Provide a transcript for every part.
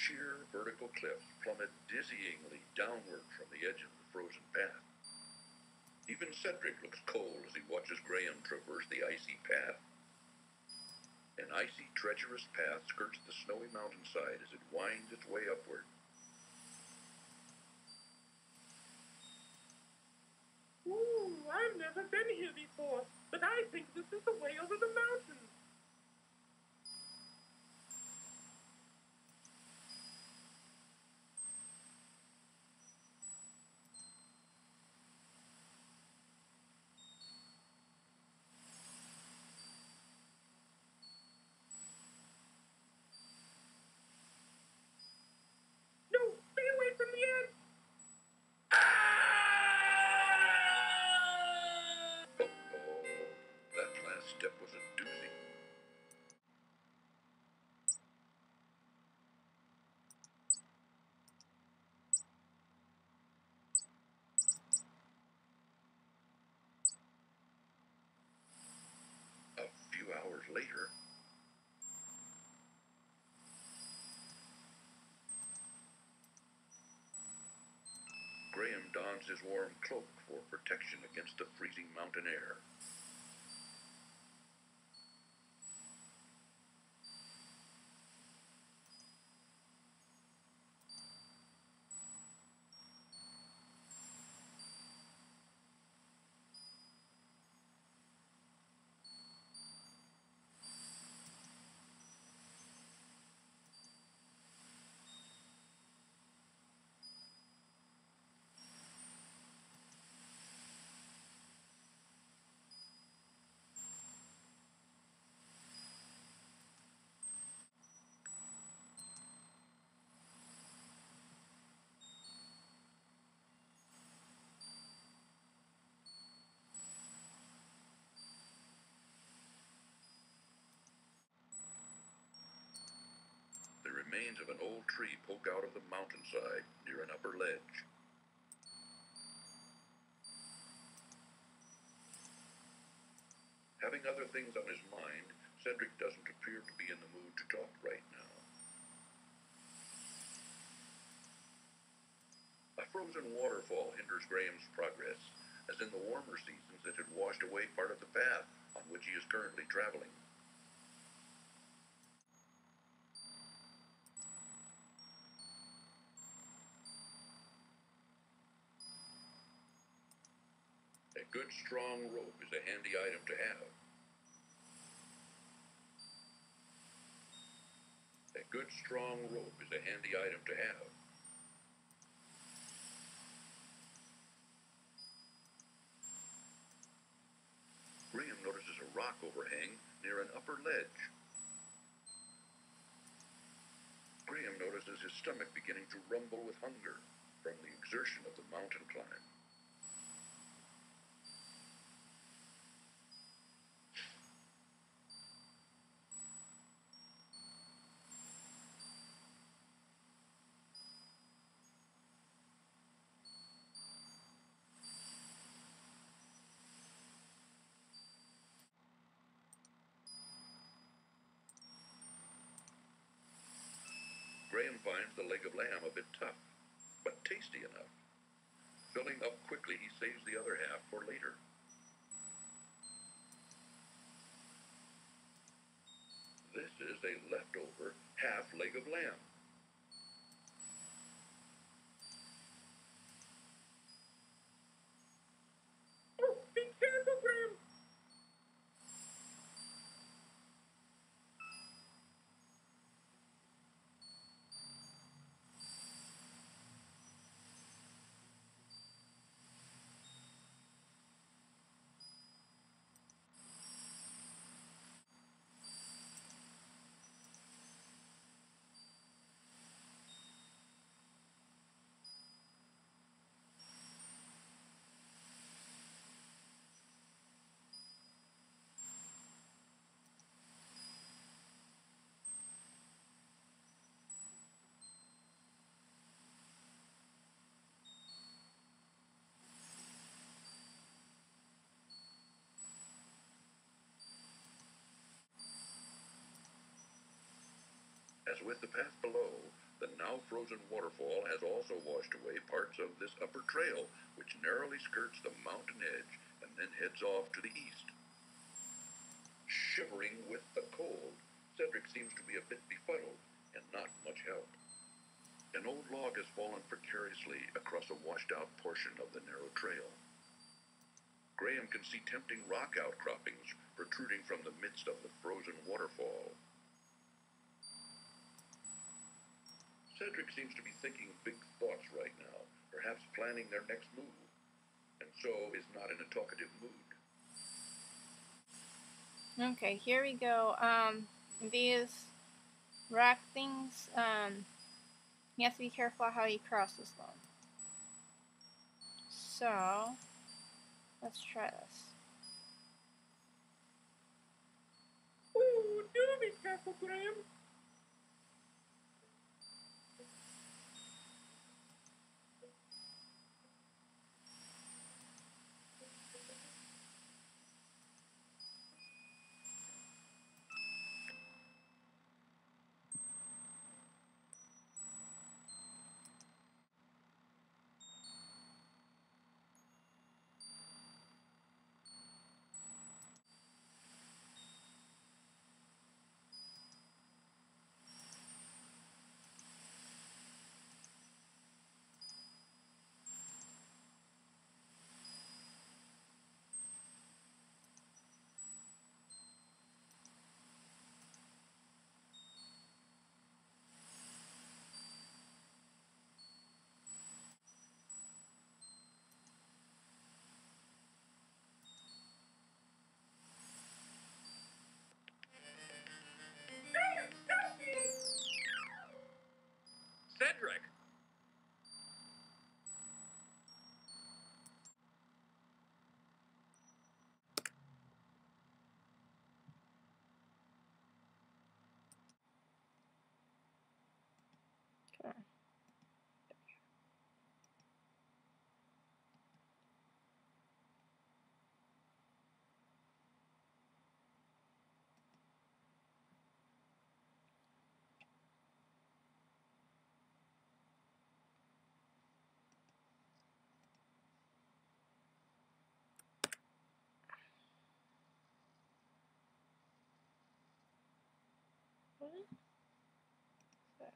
sheer vertical cliffs plummet dizzyingly downward from the edge of the frozen path. Even Cedric looks cold as he watches Graham traverse the icy path. An icy, treacherous path skirts the snowy mountainside as it winds its way upward. Ooh, I've never been here before, but I think this is the way over the mountain. No, stay away from the edge! Oh, that last step was a doozy. A few hours later, Graham dons his warm cloak for protection against the freezing mountain air. The remains of an old tree poke out of the mountainside near an upper ledge. Having other things on his mind, Cedric doesn't appear to be in the mood to talk right now. A frozen waterfall hinders Graham's progress, as in the warmer seasons it had washed away part of the path on which he is currently traveling. A good strong rope is a handy item to have. A good strong rope is a handy item to have. Graham notices a rock overhang near an upper ledge. Graham notices his stomach beginning to rumble with hunger from the exertion of the mountain climb. Graham finds the leg of lamb a bit tough, but tasty enough. Filling up quickly, he saves the other half for later. This is a leftover half leg of lamb. Oh, be careful, Graham! As with the path below, The now frozen waterfall has also washed away parts of this upper trail, which narrowly skirts the mountain edge and then heads off to the east. Shivering with the cold, Cedric seems to be a bit befuddled and not much help. An old log has fallen precariously across a washed-out portion of the narrow trail. Graham can see tempting rock outcroppings protruding from the midst of the frozen waterfall. Cedric seems to be thinking big thoughts right now, perhaps planning their next move, and so is not in a talkative mood. Okay, here we go. These rock things, you have to be careful how you crosses them. So, let's try this. Oh, do be careful, Graham. Cedric! Okay. What is that?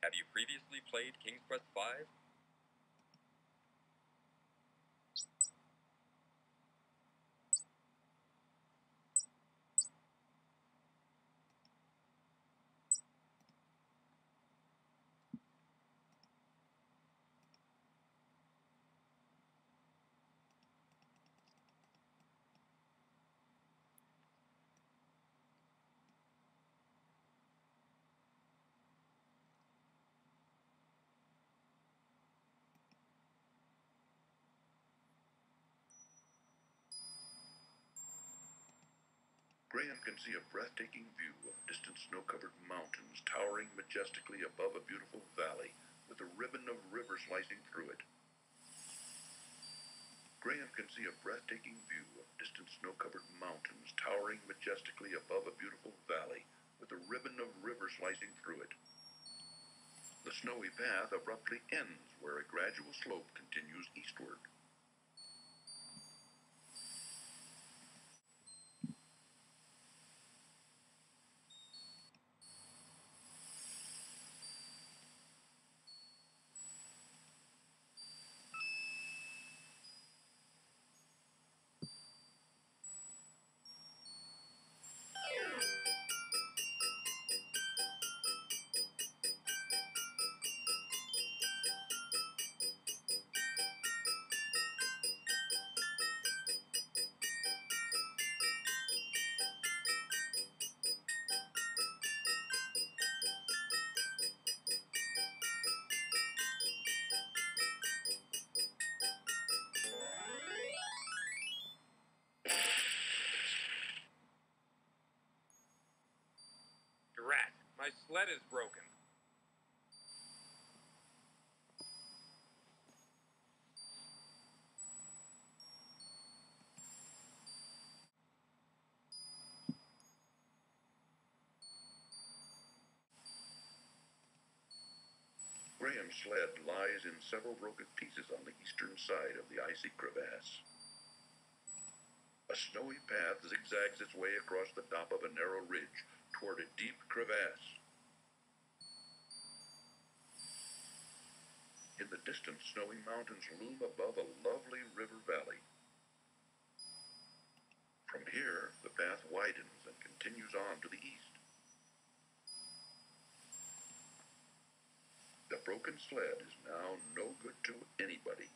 Have you previously played King's Quest V? Graham can see a breathtaking view of distant snow-covered mountains towering majestically above a beautiful valley with a ribbon of river slicing through it. Graham can see a breathtaking view of distant snow-covered mountains towering majestically above a beautiful valley with a ribbon of river slicing through it. The snowy path abruptly ends where a gradual slope continues eastward. My sled is broken. Graham's sled lies in several broken pieces on the eastern side of the icy crevasse. A snowy path zigzags its way across the top of a narrow ridge toward a deep crevasse. In the distance, snowy mountains loom above a lovely river valley. From here, the path widens and continues on to the east. The broken sled is now no good to anybody.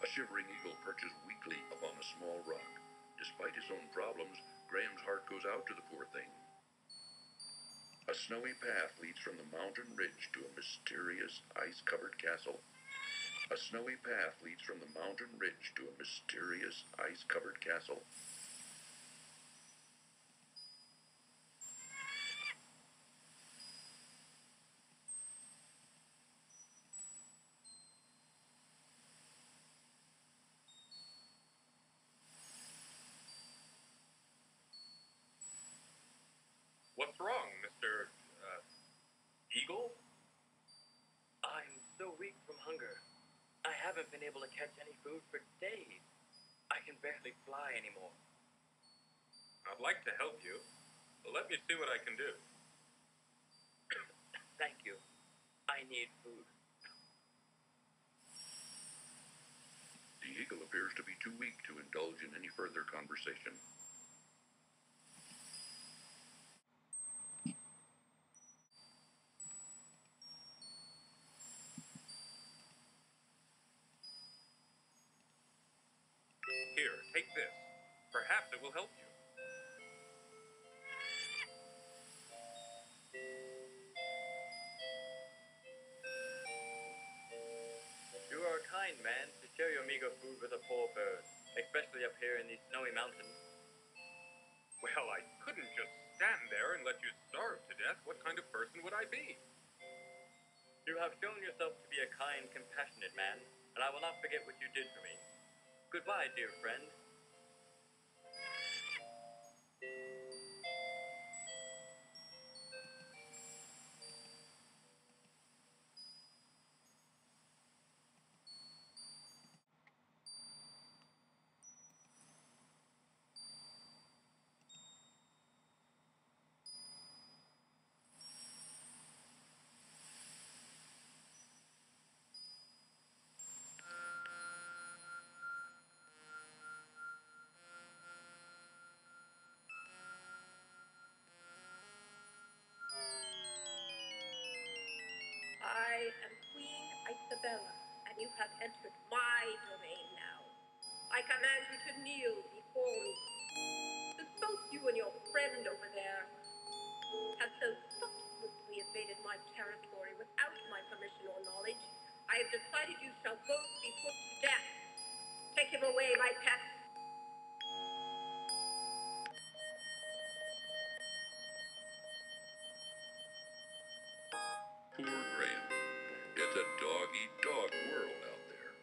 A shivering eagle perches weakly upon a small rock. Despite his own problems, Graham's heart goes out to the poor thing. A snowy path leads from the mountain ridge to a mysterious ice-covered castle. A snowy path leads from the mountain ridge to a mysterious ice-covered castle. What's wrong, Mr. Eagle? I'm so weak from hunger. I haven't been able to catch any food for days. I can barely fly anymore. I'd like to help you, but let me see what I can do. Thank you. I need food. The eagle appears to be too weak to indulge in any further conversation. Here, take this. Perhaps it will help you. You are a kind man to share your meager food with a poor bird, especially up here in these snowy mountains. Well, I couldn't just stand there and let you starve to death. What kind of person would I be? You have shown yourself to be a kind, compassionate man, and I will not forget what you did for me. Goodbye, dear friend. I am Queen Isabella, and you have entered my domain now. I command you to kneel before me. Since both you and your friend over there have so thoughtlessly invaded my territory without my permission or knowledge, I have decided you shall both be put to death. Take him away, my pet. Poor Graham. It's a dog-eat-dog world out there.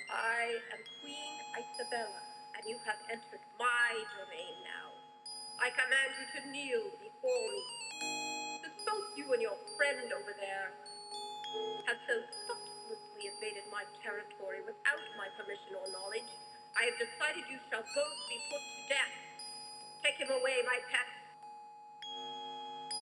I am Queen Isabella, and you have entered my domain now. I command you to kneel before me. Since both you and your friend over there have so thoughtlessly invaded my territory without my permission or knowledge, I have decided you shall both be put to death. Take him away, my pet.